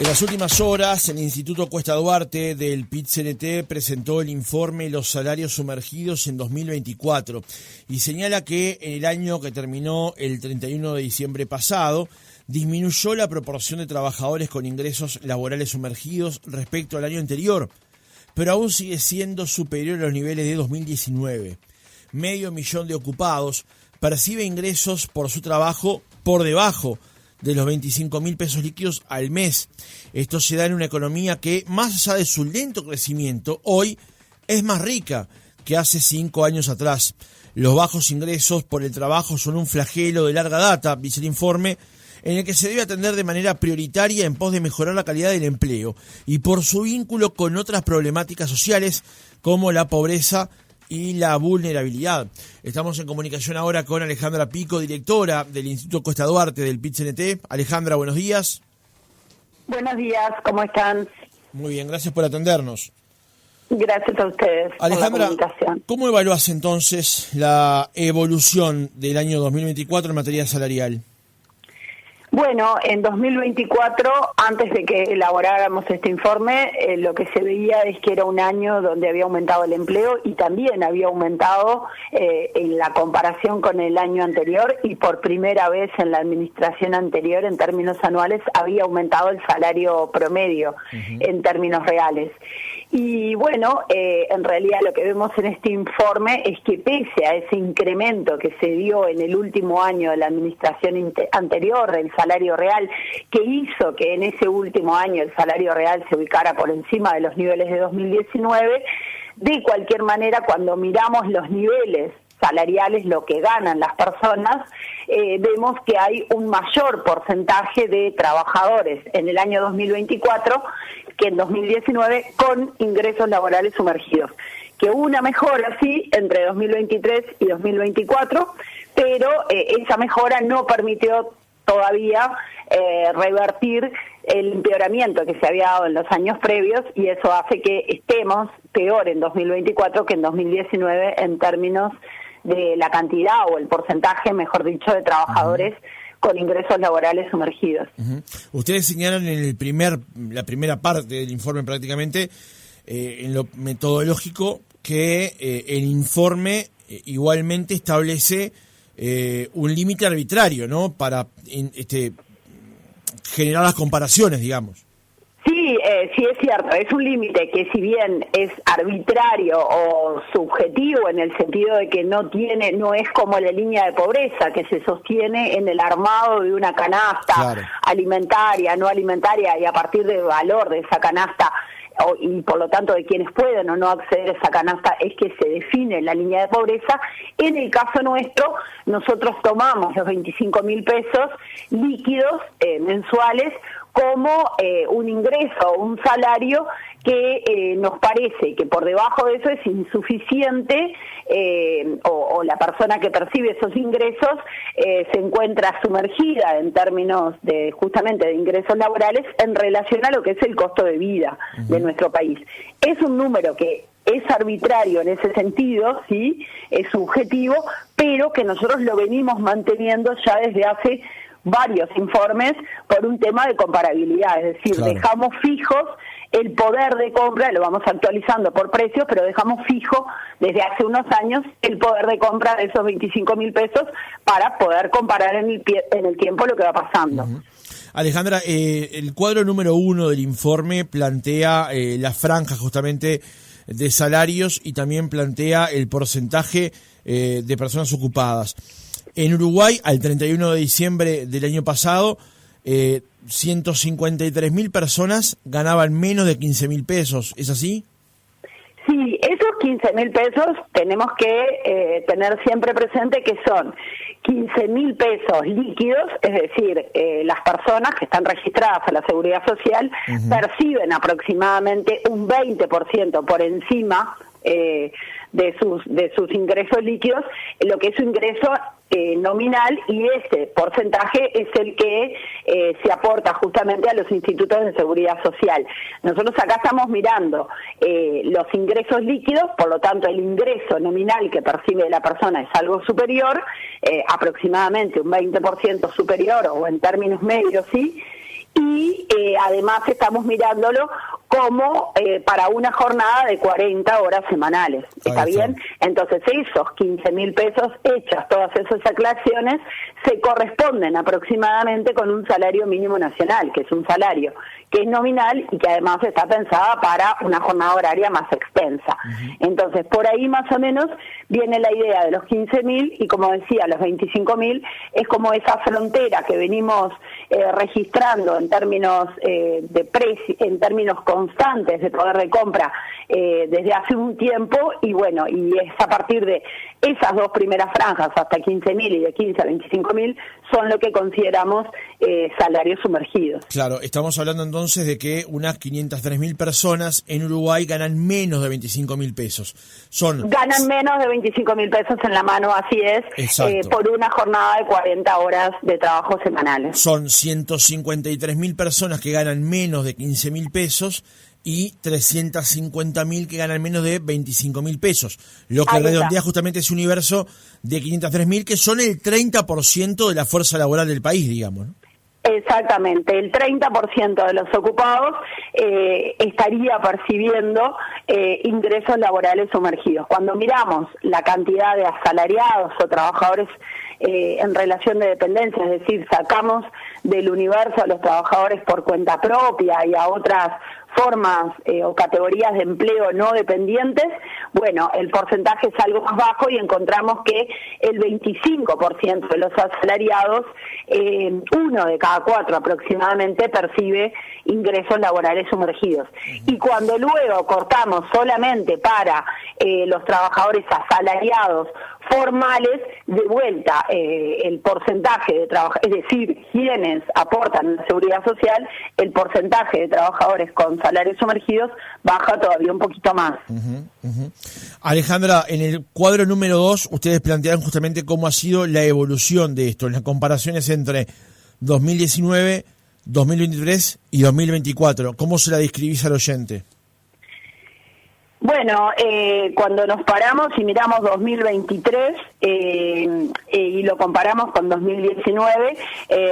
En las últimas horas, el Instituto Cuesta Duarte del PIT-CNT presentó el informe Los salarios sumergidos en 2024 y señala que en el año que terminó el 31 de diciembre pasado, disminuyó la proporción de trabajadores con ingresos laborales sumergidos respecto al año anterior, pero aún sigue siendo superior a los niveles de 2019. 500.000 de ocupados percibe ingresos por su trabajo por debajo de los 25.000 pesos líquidos al mes. Esto se da en una economía que, más allá de su lento crecimiento, hoy es más rica que hace 5 años atrás. Los bajos ingresos por el trabajo son un flagelo de larga data, dice el informe, en el que se debe atender de manera prioritaria en pos de mejorar la calidad del empleo y por su vínculo con otras problemáticas sociales como la pobreza y la vulnerabilidad. Estamos en comunicación ahora con Alejandra Pico, directora del Instituto Cuesta Duarte del PIT-CNT. Alejandra, buenos días. Buenos días, ¿cómo están? Muy bien, gracias por atendernos. Gracias a ustedes. Alejandra, por la comunicación. ¿Cómo evalúas entonces la evolución del año 2024 en materia salarial? Bueno, en 2024, antes de que elaboráramos este informe, lo que se veía es que era un año donde había aumentado el empleo y también había aumentado en la comparación con el año anterior, y por primera vez en la administración anterior, en términos anuales, había aumentado el salario promedio en términos reales. Y bueno, en realidad lo que vemos en este informe es que pese a ese incremento que se dio en el último año de la administración anterior del salario real, que hizo que en ese último año el salario real se ubicara por encima de los niveles de 2019, de cualquier manera, cuando miramos los niveles salariales, lo que ganan las personas, vemos que hay un mayor porcentaje de trabajadores en el año 2024 que en 2019 con ingresos laborales sumergidos, que hubo una mejora, sí, entre 2023 y 2024, pero esa mejora no permitió todavía revertir el empeoramiento que se había dado en los años previos, y eso hace que estemos peor en 2024 que en 2019 en términos de la cantidad o el porcentaje, mejor dicho, de trabajadores con ingresos laborales sumergidos. Ustedes señalan en la primera parte del informe prácticamente, en lo metodológico, que el informe igualmente establece un límite arbitrario, ¿no?, para generar las comparaciones, digamos. Sí, sí es cierto, es un límite que, si bien es arbitrario o subjetivo en el sentido de que no es como la línea de pobreza que se sostiene en el armado de una canasta alimentaria, no alimentaria, y a partir del valor de esa canasta y por lo tanto de quienes pueden o no acceder a esa canasta es que se define la línea de pobreza. En el caso nuestro, nosotros tomamos los 25.000 pesos líquidos mensuales como un ingreso, un salario que nos parece que por debajo de eso es insuficiente, o la persona que percibe esos ingresos se encuentra sumergida en términos de justamente de ingresos laborales en relación a lo que es el costo de vida de nuestro país. Es un número que es arbitrario en ese sentido, sí, es subjetivo, pero que nosotros lo venimos manteniendo ya desde hace varios informes por un tema de comparabilidad, es decir, dejamos fijos el poder de compra, lo vamos actualizando por precios, pero dejamos fijo desde hace unos años el poder de compra de esos 25.000 pesos para poder comparar en el tiempo lo que va pasando. Alejandra, el cuadro número 1 del informe plantea la franja justamente de salarios y también plantea el porcentaje de personas ocupadas. En Uruguay, al 31 de diciembre del año pasado, 153.000 personas ganaban menos de 15.000 pesos. ¿Es así? Sí, esos 15.000 pesos tenemos que tener siempre presente que son 15.000 pesos líquidos, es decir, las personas que están registradas a la Seguridad Social perciben aproximadamente un 20% por encima de sus ingresos líquidos, lo que es su ingreso nominal, y ese porcentaje es el que se aporta justamente a los institutos de seguridad social. Nosotros acá estamos mirando los ingresos líquidos, por lo tanto el ingreso nominal que percibe la persona es algo superior, aproximadamente un 20% superior, o en términos medios sí, y además estamos mirándolo como para una jornada de 40 horas semanales. ¿Está bien? Entonces esos 15.000 pesos hechas, todas esas aclaraciones, se corresponden aproximadamente con un salario mínimo nacional, que es un salario que es nominal y que además está pensada para una jornada horaria más extensa. Entonces, por ahí más o menos viene la idea de los 15.000 y, como decía, los 25.000 es como esa frontera que venimos registrando en términos de precio, en términos constantes de poder de compra desde hace un tiempo, y bueno, y es a partir de esas dos primeras franjas, hasta 15.000 y de 15 a 25.000, son lo que consideramos salarios sumergidos. Claro, estamos hablando entonces de que unas 503.000 personas en Uruguay ganan menos de 25.000 pesos. Ganan menos de 25.000 pesos en la mano, así es, por una jornada de 40 horas de trabajo semanales. Son 153.000 personas que ganan menos de 15.000 pesos y 350.000 que ganan menos de 25.000 pesos, lo que redondea justamente ese universo de 503.000, que son el 30% de la fuerza laboral del país, digamos, ¿no? Exactamente, el 30% de los ocupados estaría percibiendo ingresos laborales sumergidos. Cuando miramos la cantidad de asalariados o trabajadores en relación de dependencia, es decir, sacamos del universo a los trabajadores por cuenta propia y a otras formas o categorías de empleo no dependientes, bueno, el porcentaje es algo más bajo y encontramos que el 25% de los asalariados, 1 de cada 4 aproximadamente, percibe ingresos laborales sumergidos. Y cuando luego cortamos solamente para los trabajadores asalariados formales, de vuelta el porcentaje de trabajadores, es decir, quienes aportan la seguridad social, el porcentaje de trabajadores con salarios sumergidos baja todavía un poquito más. Alejandra, en el cuadro número 2 ustedes plantearon justamente cómo ha sido la evolución de esto, en las comparaciones entre 2019, 2023 y 2024. ¿Cómo se la describís al oyente? Bueno, cuando nos paramos y miramos 2023 y lo comparamos con 2019,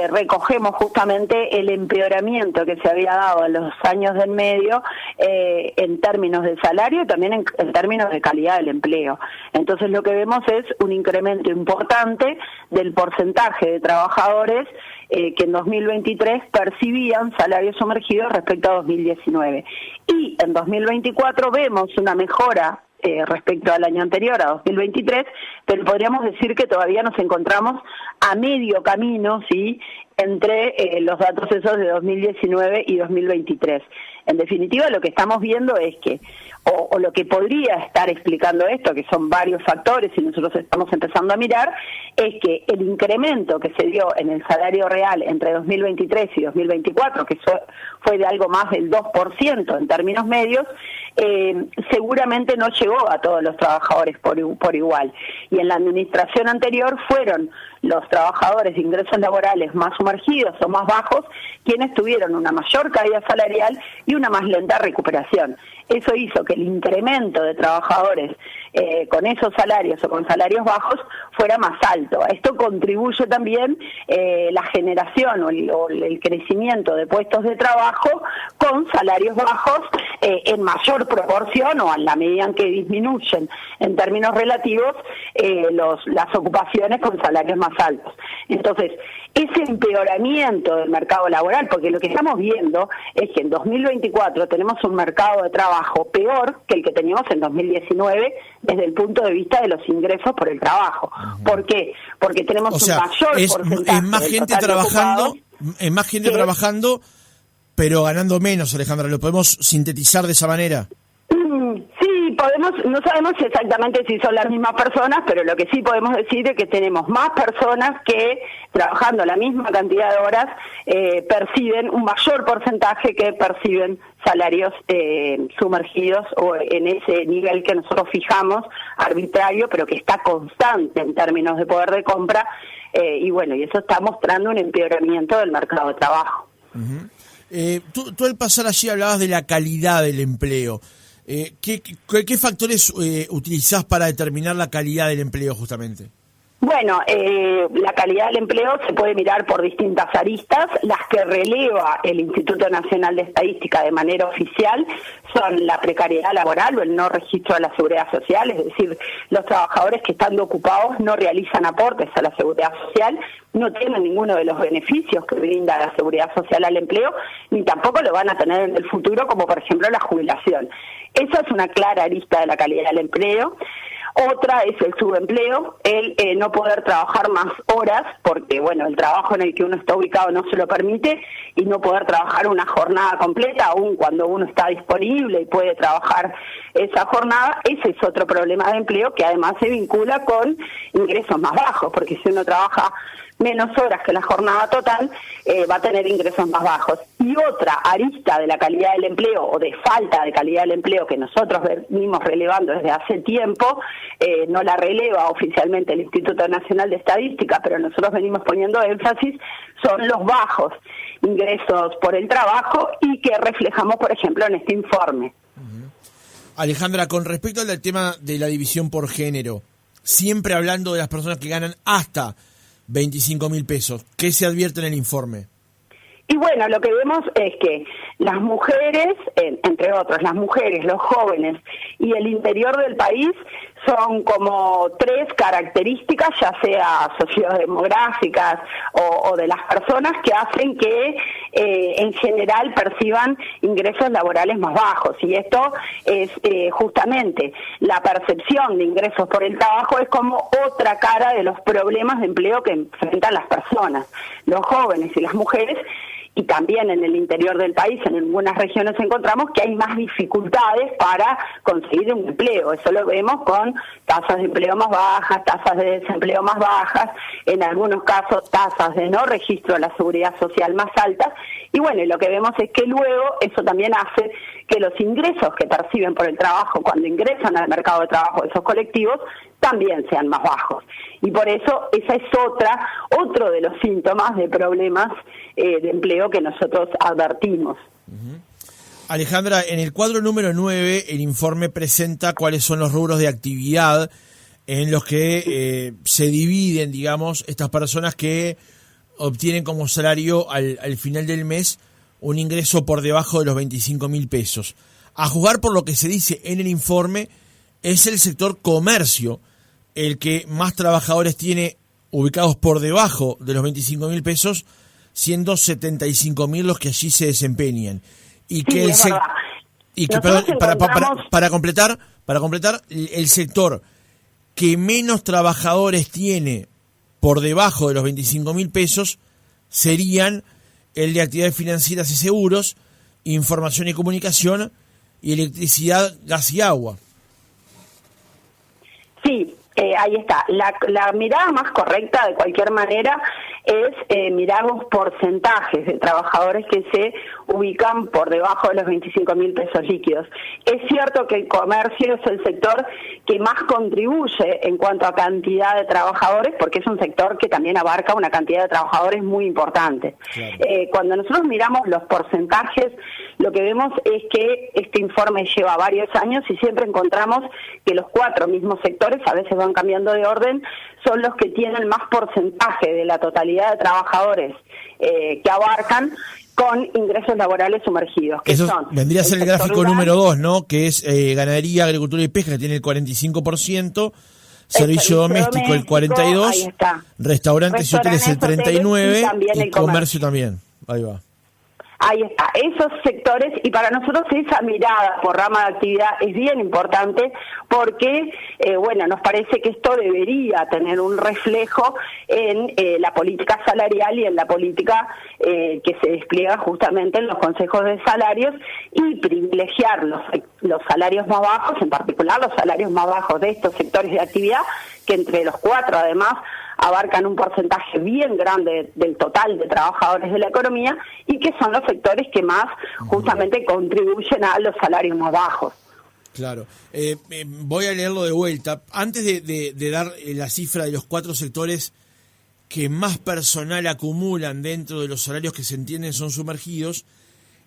recogemos justamente el empeoramiento que se había dado en los años del medio en términos de salario y también en términos de calidad del empleo. Entonces lo que vemos es un incremento importante del porcentaje de trabajadores que en 2023 percibían salarios sumergidos respecto a 2019. Y en 2024 vemos una mejora respecto al año anterior, a 2023, pero podríamos decir que todavía nos encontramos a medio camino, ¿sí?, entre los datos esos de 2019 y 2023. En definitiva, lo que estamos viendo es que, o lo que podría estar explicando esto, que son varios factores y nosotros estamos empezando a mirar, es que el incremento que se dio en el salario real entre 2023 y 2024, que fue de algo más del 2% en términos medios, seguramente no llegó a todos los trabajadores por igual. Y en la administración anterior fueron los trabajadores de ingresos laborales más sumergidos o más bajos quienes tuvieron una mayor caída salarial y una más lenta recuperación. Eso hizo que el incremento de trabajadores con esos salarios o con salarios bajos fuera más alto. A esto contribuye también la generación o el crecimiento de puestos de trabajo con salarios bajos en mayor proporción o en la medida en que disminuyen en términos relativos las ocupaciones con salarios más altos. Entonces, ese empeoramiento del mercado laboral, porque lo que estamos viendo es que en 2024 tenemos un mercado de trabajo peor que el que teníamos en 2019 desde el punto de vista de los ingresos por el trabajo. ¿Por qué? Porque tenemos un mayor porcentaje. Es más gente trabajando, es más gente trabajando, pero ganando menos, Alejandra. ¿Lo podemos sintetizar de esa manera? Sí, no sabemos exactamente si son las mismas personas, pero lo que sí podemos decir es que tenemos más personas que, trabajando la misma cantidad de horas, perciben un mayor porcentaje que perciben salarios sumergidos o en ese nivel que nosotros fijamos, arbitrario, pero que está constante en términos de poder de compra, y bueno, y eso está mostrando un empeoramiento del mercado de trabajo. Tú al pasar allí hablabas de la calidad del empleo. ¿Qué factores utilizás para determinar la calidad del empleo justamente? Bueno, la calidad del empleo se puede mirar por distintas aristas. Las que releva el Instituto Nacional de Estadística de manera oficial son la precariedad laboral o el no registro de la seguridad social, es decir, los trabajadores que estando ocupados no realizan aportes a la seguridad social, no tienen ninguno de los beneficios que brinda la seguridad social al empleo, ni tampoco lo van a tener en el futuro, como por ejemplo la jubilación. Esa es una clara arista de la calidad del empleo. Otra es el subempleo, el no poder trabajar más horas, porque bueno, el trabajo en el que uno está ubicado no se lo permite, y no poder trabajar una jornada completa, aun cuando uno está disponible y puede trabajar esa jornada. Ese es otro problema de empleo que además se vincula con ingresos más bajos, porque si uno trabaja menos horas que la jornada total, va a tener ingresos más bajos. Y otra arista de la calidad del empleo, o de falta de calidad del empleo, que nosotros venimos relevando desde hace tiempo, no la releva oficialmente el Instituto Nacional de Estadística, pero nosotros venimos poniendo énfasis, son los bajos ingresos por el trabajo, y que reflejamos, por ejemplo, en este informe. Alejandra, con respecto al tema de la división por género, siempre hablando de las personas que ganan hasta 25.000 pesos, ¿qué se advierte en el informe? Y bueno, lo que vemos es que las mujeres, entre otros, las mujeres, los jóvenes y el interior del país son como tres características, ya sea sociodemográficas o de las personas, que hacen que en general perciban ingresos laborales más bajos. Y esto es justamente la percepción de ingresos por el trabajo, es como otra cara de los problemas de empleo que enfrentan las personas, los jóvenes y las mujeres. Y también en el interior del país, en algunas regiones encontramos que hay más dificultades para conseguir un empleo. Eso lo vemos con tasas de empleo más bajas, tasas de desempleo más bajas, en algunos casos tasas de no registro de la seguridad social más altas. Y bueno, lo que vemos es que luego eso también hace que los ingresos que perciben por el trabajo cuando ingresan al mercado de trabajo de esos colectivos también sean más bajos. Y por eso esa es otro de los síntomas de problemas de empleo que nosotros advertimos. Alejandra, en el cuadro número 9, el informe presenta cuáles son los rubros de actividad en los que se dividen, digamos, estas personas que obtienen como salario al final del mes un ingreso por debajo de los 25.000 pesos. A juzgar por lo que se dice en el informe, es el sector comercio el que más trabajadores tiene ubicados por debajo de los 25.000 pesos, siendo 75.000 los que allí se desempeñan. Y que sí, para completar, el sector que menos trabajadores tiene por debajo de los 25.000 pesos serían el de actividades financieras y seguros, información y comunicación, y electricidad, gas y agua. Sí, ahí está. La mirada más correcta, de cualquier manera, es mirar los porcentajes de trabajadores que se ubican por debajo de los 25.000 pesos líquidos. Es cierto que el comercio es el sector que más contribuye en cuanto a cantidad de trabajadores, porque es un sector que también abarca una cantidad de trabajadores muy importante. Claro. Cuando nosotros miramos los porcentajes, lo que vemos es que este informe lleva varios años y siempre encontramos que los cuatro mismos sectores, a veces van cambiando de orden, son los que tienen más porcentaje de la totalidad de trabajadores que abarcan con ingresos laborales sumergidos. Que eso son vendría a ser el gráfico rural, número 2, ¿no? Que es ganadería, agricultura y pesca, que tiene el 45%, servicio doméstico el 42%, restaurantes y hoteles el 39%, y comercio también. Ahí va. Ahí está, esos sectores, y para nosotros esa mirada por rama de actividad es bien importante porque, nos parece que esto debería tener un reflejo en la política salarial y en la política que se despliega justamente en los consejos de salarios, y privilegiar los salarios más bajos, en particular los salarios más bajos de estos sectores de actividad, que entre los cuatro además abarcan un porcentaje bien grande del total de trabajadores de la economía, y que son los sectores que más justamente contribuyen a los salarios más bajos. Claro. Voy a leerlo de vuelta. Antes de dar la cifra de los cuatro sectores que más personal acumulan dentro de los salarios que se entienden son sumergidos,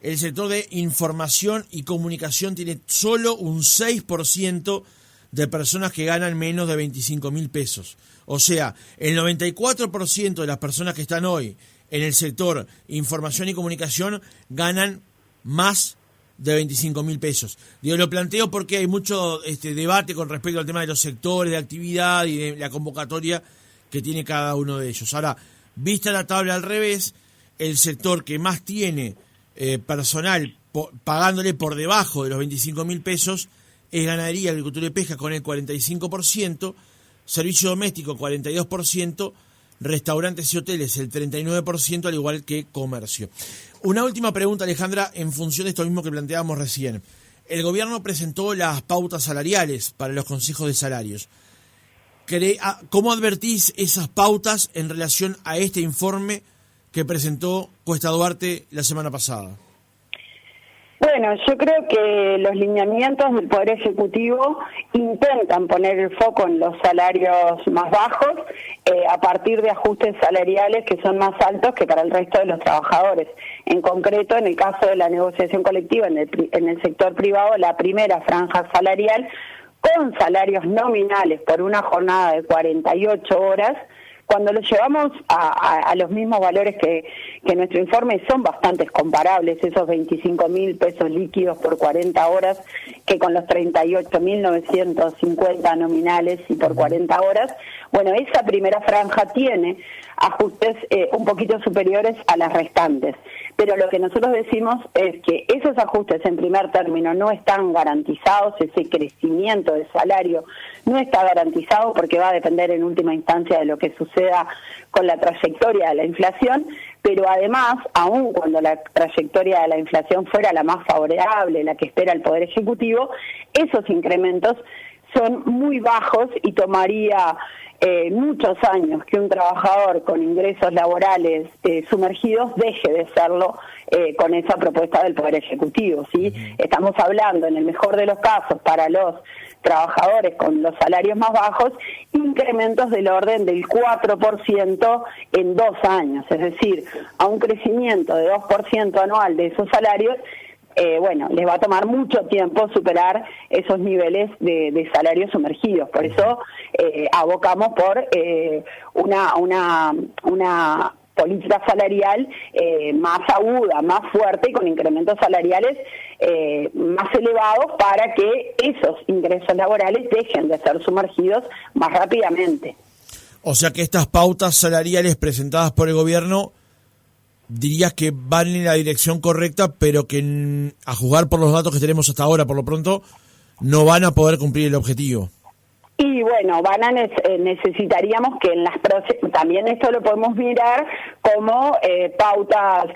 el sector de información y comunicación tiene solo un 6% de personas que ganan menos de 25.000 pesos. O sea, el 94% de las personas que están hoy en el sector información y comunicación ganan más de 25.000 pesos. Digo, lo planteo porque hay mucho debate con respecto al tema de los sectores de actividad y de la convocatoria que tiene cada uno de ellos. Ahora, vista la tabla al revés, el sector que más tiene personal pagándole por debajo de los 25.000 pesos es ganadería, agricultura y pesca con el 45%, servicio doméstico 42%, restaurantes y hoteles el 39%, al igual que comercio. Una última pregunta, Alejandra, en función de esto mismo que planteábamos recién. El gobierno presentó las pautas salariales para los consejos de salarios. ¿Cómo advertís esas pautas en relación a este informe que presentó Cuesta Duarte la semana pasada? Bueno, yo creo que los lineamientos del Poder Ejecutivo intentan poner el foco en los salarios más bajos a partir de ajustes salariales que son más altos que para el resto de los trabajadores. En concreto, en el caso de la negociación colectiva en el sector privado, la primera franja salarial con salarios nominales por una jornada de 48 horas, cuando lo llevamos a los mismos valores que nuestro informe, son bastante comparables, esos 25.000 pesos líquidos por 40 horas, que con los 38.950 nominales y por 40 horas. Bueno, esa primera franja tiene ajustes un poquito superiores a las restantes. Pero lo que nosotros decimos es que esos ajustes en primer término no están garantizados, ese crecimiento de salario no está garantizado porque va a depender en última instancia de lo que suceda con la trayectoria de la inflación, pero además, aun cuando la trayectoria de la inflación fuera la más favorable, la que espera el Poder Ejecutivo, esos incrementos son muy bajos y tomaría muchos años que un trabajador con ingresos laborales sumergidos deje de serlo con esa propuesta del Poder Ejecutivo, ¿sí? Estamos hablando, en el mejor de los casos, para los trabajadores con los salarios más bajos, incrementos del orden del 4% en 2 años, es decir, a un crecimiento de 2% anual de esos salarios. Les va a tomar mucho tiempo superar esos niveles de salarios sumergidos. Por eso abocamos por una política salarial más aguda, más fuerte y con incrementos salariales más elevados para que esos ingresos laborales dejen de ser sumergidos más rápidamente. O sea que estas pautas salariales presentadas por el gobierno dirías que van en la dirección correcta, pero que a juzgar por los datos que tenemos hasta ahora, por lo pronto, no van a poder cumplir el objetivo. Y bueno, necesitaríamos que en las también esto lo podemos mirar como pautas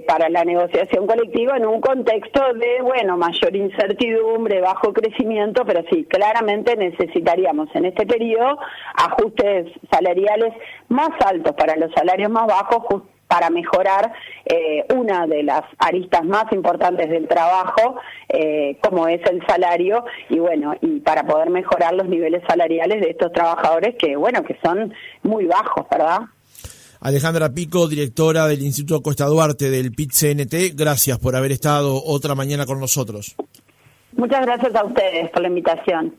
para la negociación colectiva en un contexto de, mayor incertidumbre, bajo crecimiento, pero sí, claramente necesitaríamos en este periodo ajustes salariales más altos para los salarios más bajos, para mejorar una de las aristas más importantes del trabajo, como es el salario, y para poder mejorar los niveles salariales de estos trabajadores que son muy bajos, ¿verdad? Alejandra Pico, directora del Instituto Cuesta Duarte del PIT-CNT, gracias por haber estado otra mañana con nosotros. Muchas gracias a ustedes por la invitación.